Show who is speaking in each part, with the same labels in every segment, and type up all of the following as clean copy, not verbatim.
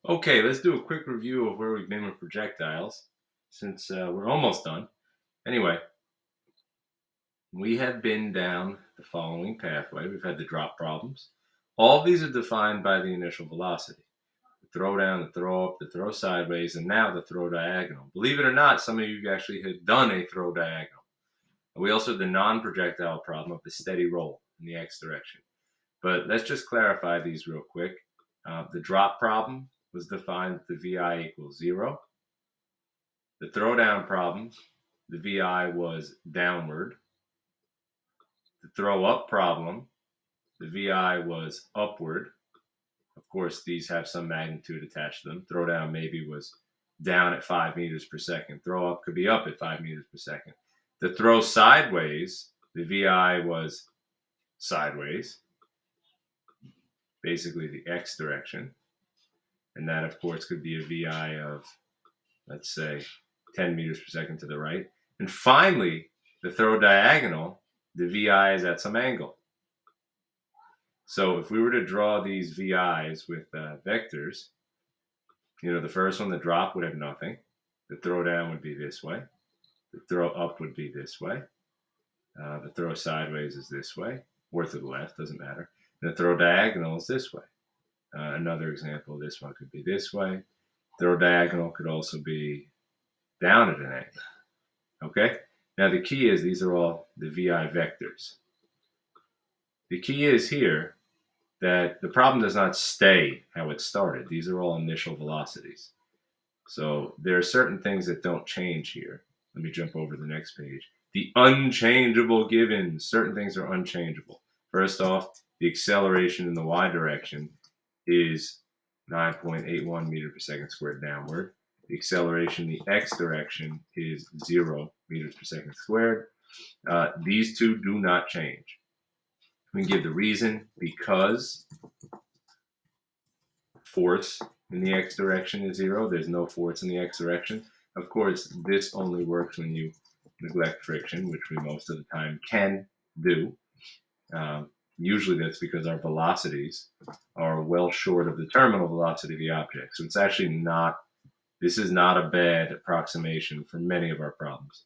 Speaker 1: Okay, let's do a quick review of where we've been with projectiles since we're almost done. Anyway, we have been down the following pathway. We've had the drop problems. All of these are defined by the initial velocity. The throw down, the throw up, the throw sideways, and now the throw diagonal. Believe it or not, some of you actually had done a throw diagonal. We also had the non-projectile problem of the steady roll in the x direction. But let's just clarify these real quick. The drop problem was defined with the VI equals 0. The throwdown problem, the VI was downward. The throw up problem, the VI was upward. Of course, these have some magnitude attached to them. Throwdown maybe was down at 5 meters per second. Throw up could be up at 5 meters per second. The throw sideways, the VI was sideways, basically the X direction. And that, of course, could be a VI of, let's say, 10 meters per second to the right. And finally, the throw diagonal, the VI is at some angle. So if we were to draw these VIs with vectors, the first one, the drop, would have nothing. The throw down would be this way. The throw up would be this way. The throw sideways is this way, or to the left, doesn't matter. And the throw diagonal is this way. Another example, this one could be this way. Throw diagonal could also be down at an angle. Okay? Now the key is these are all the VI vectors. The key is here that the problem does not stay how it started. These are all initial velocities. So there are certain things that don't change here. Let me jump over to the next page. The unchangeable givens. Certain things are unchangeable. First off, the acceleration in the y direction is 9.81 meters per second squared downward. The acceleration in the x direction is 0 meters per second squared. These two do not change. We can give the reason: because force in the x direction is 0. There's no force in the x direction. Of course, this only works when you neglect friction, which we most of the time can do. Usually that's because our velocities are well short of the terminal velocity of the object. So it's actually not, this is not a bad approximation for many of our problems.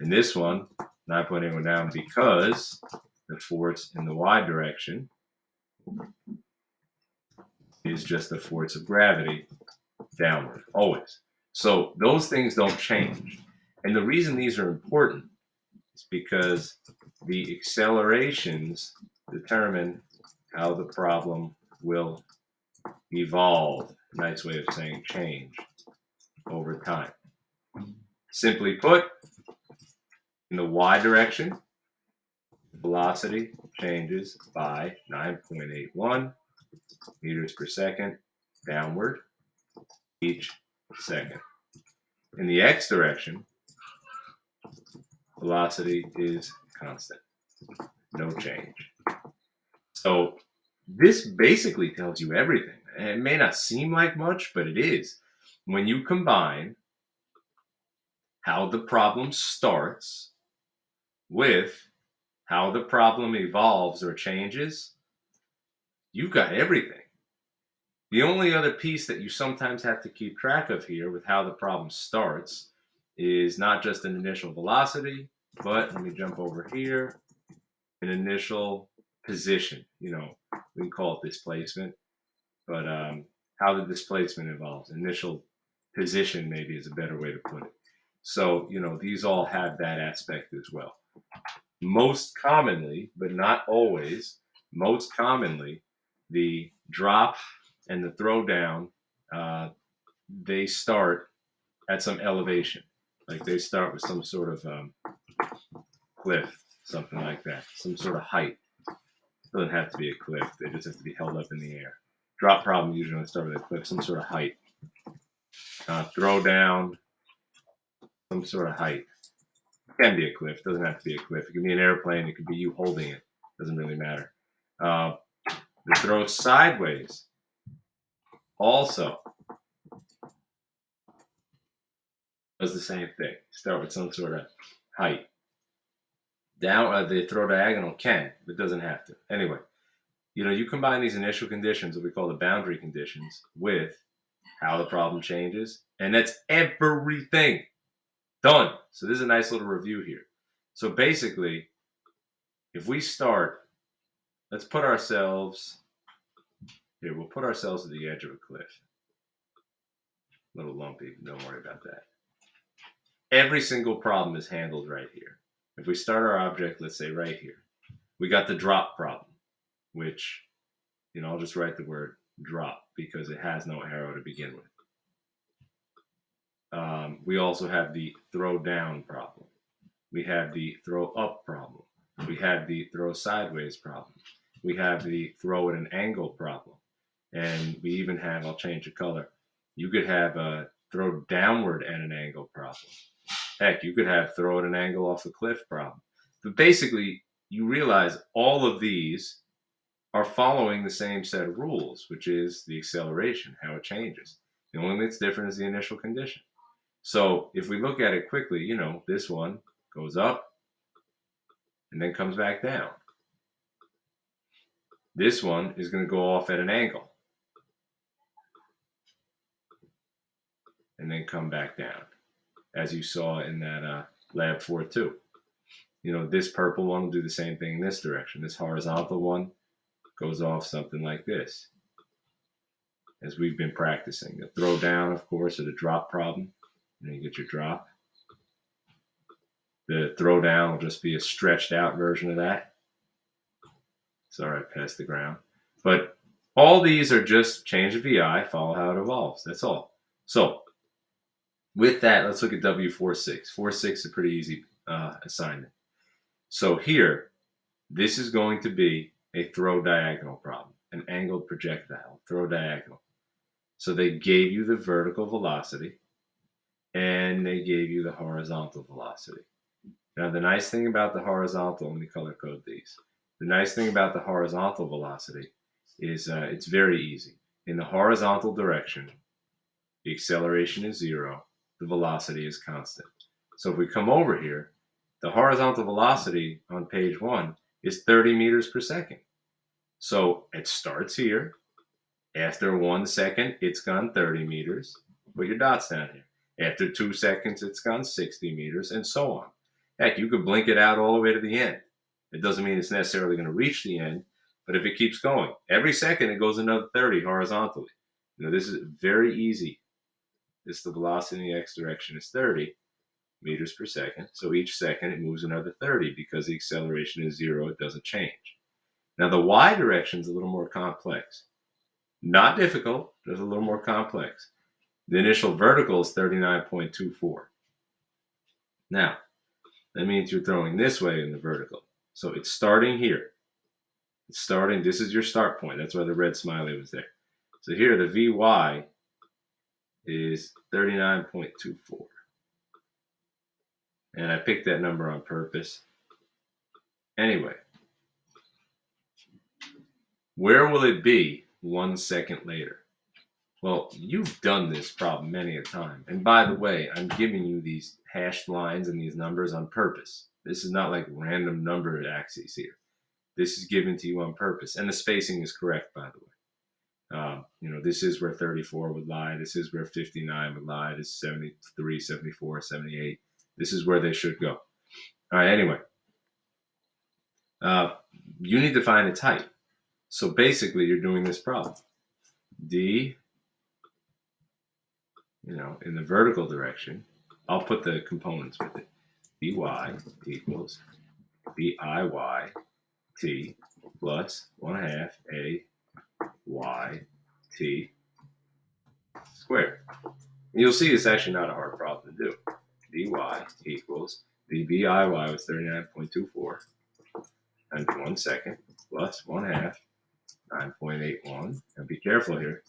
Speaker 1: In this one, 9.81 down because the force in the y direction is just the force of gravity downward, always. So those things don't change. And the reason these are important is because the accelerations determine how the problem will evolve. Nice way of saying change over time. Simply put, in the y direction, velocity changes by 9.81 meters per second downward each second. In the x direction, velocity is constant, no change. So this basically tells you everything. It may not seem like much, but it is. When you combine how the problem starts with how the problem evolves or changes, you've got everything. The only other piece that you sometimes have to keep track of here with how the problem starts is not just an initial velocity, but let me jump over here, an initial position. We can call it displacement, but how the displacement evolves. Initial position maybe is a better way to put it. So, these all have that aspect as well. Most commonly, but not always, most commonly, the drop and the throw down, they start at some elevation. Like they start with some sort of cliff, something like that, some sort of height. It doesn't have to be a cliff. They just have to be held up in the air. Drop problem usually start with a cliff, some sort of height. Throw down, some sort of height. It can be a cliff. Doesn't have to be a cliff. It can be an airplane. It could be you holding it. Doesn't really matter. The throw sideways also does the same thing. Start with some sort of height. Down, the throw diagonal can, but doesn't have to. Anyway, you combine these initial conditions, what we call the boundary conditions, with how the problem changes, and that's everything. Done. So this is a nice little review here. So basically, if we start, let's put ourselves here, we'll put ourselves at the edge of a cliff. A little lumpy, don't worry about that. Every single problem is handled right here. If we start our object, let's say right here, we got the drop problem, which, I'll just write the word drop because it has no arrow to begin with. We also have the throw down problem. We have the throw up problem. We have the throw sideways problem. We have the throw at an angle problem. And we even have, I'll change the color, you could have a throw downward at an angle problem. Heck, you could have throw at an angle off a cliff problem. But basically, you realize all of these are following the same set of rules, which is the acceleration, how it changes. The only thing that's different is the initial condition. So if we look at it quickly, this one goes up and then comes back down. This one is going to go off at an angle and then come back down, as you saw in that Lab 4.2. This purple one will do the same thing in this direction. This horizontal one goes off something like this, as we've been practicing. The throw down, of course, or the drop problem. You get your drop. The throw down will just be a stretched out version of that. Sorry, I passed the ground. But all these are just change of VI, follow how it evolves. That's all. So with that, let's look at W4.6. 4.6 is a pretty easy assignment. So here, this is going to be a throw diagonal problem, an angled projectile, throw diagonal. So they gave you the vertical velocity and they gave you the horizontal velocity. Now, the nice thing about the horizontal, let me color code these. The nice thing about the horizontal velocity is it's very easy. In the horizontal direction, the acceleration is 0, the velocity is constant. So if we come over here, the horizontal velocity on page 1 is 30 meters per second. So it starts here. After 1 second, it's gone 30 meters. Put your dots down here. After 2 seconds, it's gone 60 meters, and so on. Heck, you could blink it out all the way to the end. It doesn't mean it's necessarily going to reach the end, but if it keeps going, every second it goes another 30 horizontally. This is very easy. This, the velocity in the x direction is 30 meters per second. So each second it moves another 30 because the acceleration is 0. It doesn't change. Now the y direction is a little more complex. Not difficult, just a little more complex. The initial vertical is 39.24. Now, that means you're throwing this way in the vertical. So it's starting here. It's starting, this is your start point. That's why the red smiley was there. So here the Vy is 39.24. And I picked that number on purpose. Anyway, where will it be 1 second later? Well, you've done this problem many a time. And by the way, I'm giving you these hashed lines and these numbers on purpose. This is not like random number axes here. This is given to you on purpose. And the spacing is correct, by the way. This is where 34 would lie. This is where 59 would lie. This is 73, 74, 78. This is where they should go. All right, anyway. You need to find its height. So basically, you're doing this problem. D, in the vertical direction, I'll put the components with it. Dy equals Diy t plus 1/2 a y t squared. And you'll see it's actually not a hard problem to do. Dy equals the Biy was 39.24 times 1 second plus 1/2 9.81. And be careful here.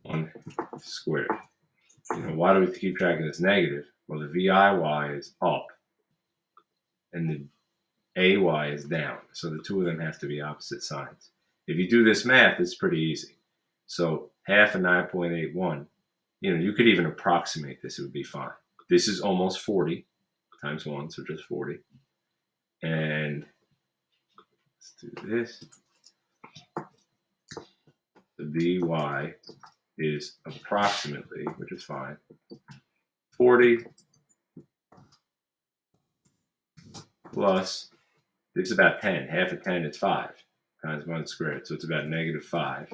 Speaker 1: 1 squared. Why do we keep track of this negative? Well, the Viy is up and the Ay is down. So the two of them have to be opposite signs. If you do this math, it's pretty easy. So half of 9.81, you could even approximate this. It would be fine. This is almost 40 times 1, so just 40. And let's do this. The Vy is approximately, which is fine, 40 plus, it's about 10. Half of 10 is 5 times 1 squared. So it's about -5,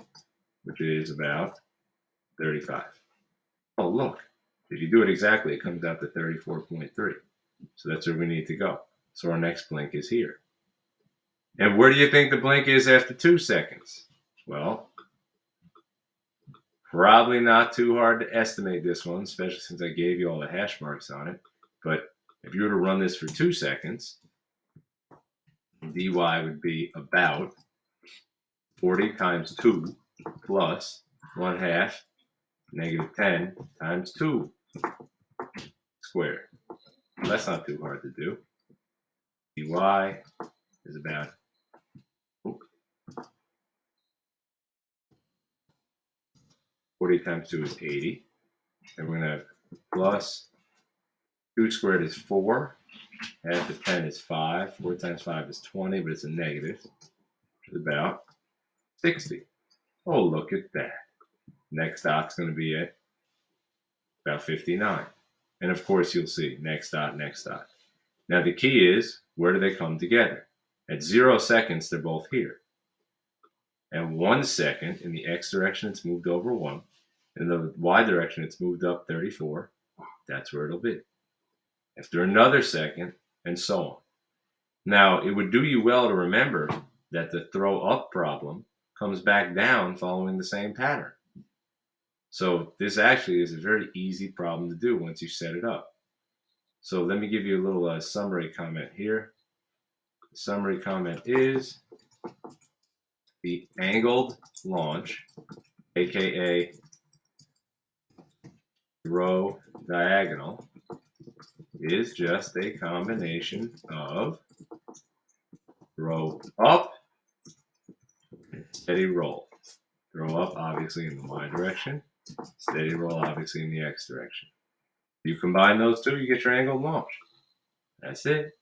Speaker 1: which is about 35. Oh, look. If you do it exactly, it comes out to 34.3. So that's where we need to go. So our next blink is here. And where do you think the blink is after 2 seconds? Well, probably not too hard to estimate this one, especially since I gave you all the hash marks on it. But if you were to run this for 2 seconds, dy would be about 40 times 2 plus 1/2 -10 times 2 squared. Well, that's not too hard to do. dy is about 40 times 2 is 80. And we're going to have plus 2 squared is 4. Half of 10 is 5. 4 times 5 is 20, but it's a negative. Which is about 60. Oh, look at that. Next dot's going to be at about 59. And of course, you'll see next dot, next dot. Now, the key is, where do they come together? At 0 seconds, they're both here. At 1 second, in the x direction, it's moved over 1. In the y direction, it's moved up 34. That's where it'll be. After another second, and so on. Now, it would do you well to remember that the throw up problem comes back down following the same pattern. So this actually is a very easy problem to do once you set it up. So let me give you a little summary comment here. The summary comment is the angled launch, aka row diagonal, is just a combination of row up and steady roll. Throw up obviously in the y direction, steady roll obviously in the x direction. You combine those two, you get your angled launch. That's it.